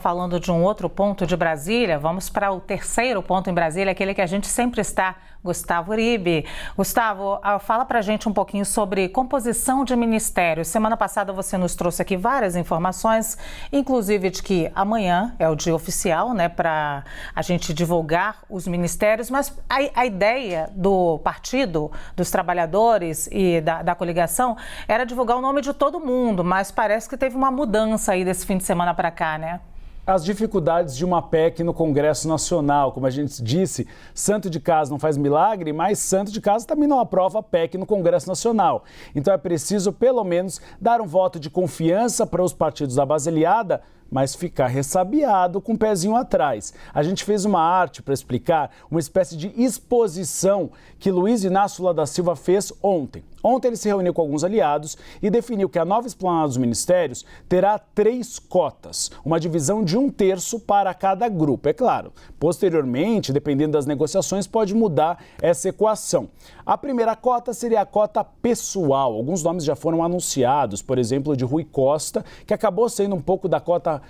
Falando de um outro ponto de Brasília, vamos para o terceiro ponto em Brasília, aquele que a gente sempre está, Gustavo Uribe. Gustavo, fala para a gente um pouquinho sobre composição de ministérios. Semana passada você nos trouxe aqui várias informações, inclusive de que amanhã é o dia oficial, né, para a gente divulgar os ministérios, mas a ideia do Partido dos Trabalhadores e da coligação era divulgar o nome de todo mundo, mas parece que teve uma mudança aí desse fim de semana para cá, né? As dificuldades de uma PEC no Congresso Nacional. Como a gente disse, santo de casa não faz milagre, mas santo de casa também não aprova a PEC no Congresso Nacional. Então é preciso, pelo menos, dar um voto de confiança para os partidos da base aliada, mas ficar ressabiado com o pezinho atrás. A gente fez uma arte para explicar uma espécie de exposição que Luiz Inácio Lula da Silva fez ontem. Ontem ele se reuniu com alguns aliados e definiu que a nova esplanada dos ministérios terá 3 cotas, uma divisão de 1/3 para cada grupo. É claro, posteriormente, dependendo das negociações, pode mudar essa equação. A primeira cota seria a cota pessoal. Alguns nomes já foram anunciados, por exemplo, de Rui Costa, que acabou sendo um pouco da cota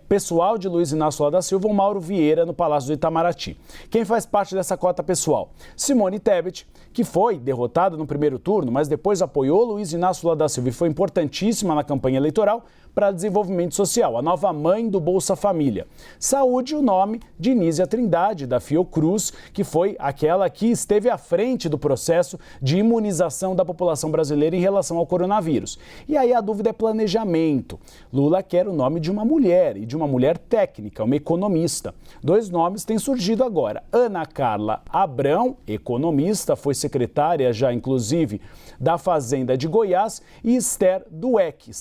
pessoal de Luiz Inácio Lula da Silva, o Mauro Vieira, no Palácio do Itamaraty. Quem faz parte dessa cota pessoal? Simone Tebet, que foi derrotada no primeiro turno, mas depois apoiou Luiz Inácio Lula da Silva e foi importantíssima na campanha eleitoral para desenvolvimento social, a nova mãe do Bolsa Família. Saúde, o nome de Nízia Trindade, da Fiocruz, que foi aquela que esteve à frente do processo de imunização da população brasileira em relação ao coronavírus. E aí a dúvida é planejamento. Lula quer o nome de uma mulher, e de uma mulher técnica, uma economista. 2 nomes têm surgido agora. Ana Carla Abrão, economista, foi secretária já, inclusive, da Fazenda de Goiás, e Esther Dweck,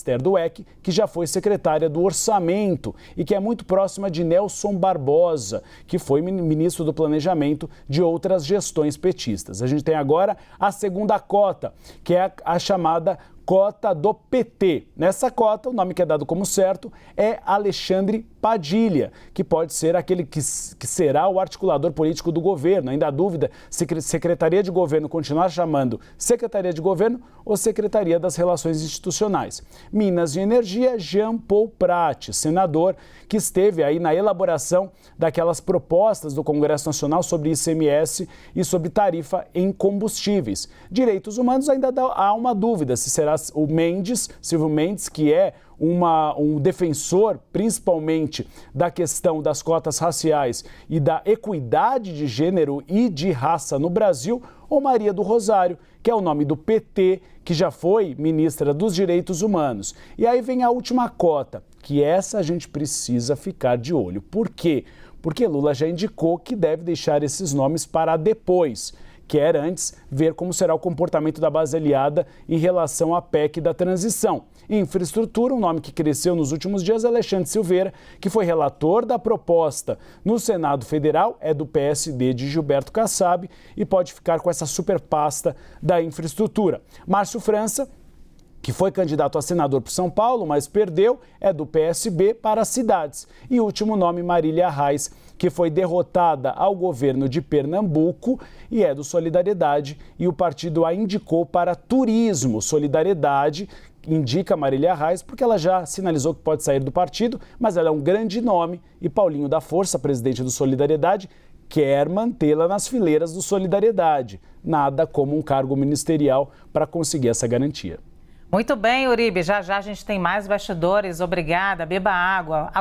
que já foi secretária do Orçamento e que é muito próxima de Nelson Barbosa, que foi ministro do Planejamento de outras gestões petistas. A gente tem agora a segunda cota, que é a chamada cota do PT. Nessa cota, o nome que é dado como certo é Alexandre Padilha, que pode ser aquele que será o articulador político do governo. Ainda há dúvida se Secretaria de Governo continuar chamando Secretaria de Governo ou Secretaria das Relações Institucionais. Minas e Energia, Jean Paul Prat, senador que esteve aí na elaboração daquelas propostas do Congresso Nacional sobre ICMS e sobre tarifa em combustíveis. Direitos humanos, ainda há uma dúvida se será o Silvio Mendes, que é um defensor principalmente da questão das cotas raciais e da equidade de gênero e de raça no Brasil, ou Maria do Rosário, que é o nome do PT, que já foi ministra dos Direitos Humanos. E aí vem a última cota, que essa a gente precisa ficar de olho. Por quê? Porque Lula já indicou que deve deixar esses nomes para depois. Quer antes ver como será o comportamento da base aliada em relação à PEC da transição. Infraestrutura, um nome que cresceu nos últimos dias, é Alexandre Silveira, que foi relator da proposta no Senado Federal, é do PSD de Gilberto Kassab e pode ficar com essa super pasta da infraestrutura. Márcio França, que foi candidato a senador por São Paulo, mas perdeu, é do PSB para cidades. E último nome, Marília Reis, que foi derrotada ao governo de Pernambuco e é do Solidariedade, e o partido a indicou para turismo. Solidariedade indica Marília Reis porque ela já sinalizou que pode sair do partido, mas ela é um grande nome e Paulinho da Força, presidente do Solidariedade, quer mantê-la nas fileiras do Solidariedade. Nada como um cargo ministerial para conseguir essa garantia. Muito bem, Uribe. Já já a gente tem mais bastidores. Obrigada. Beba água.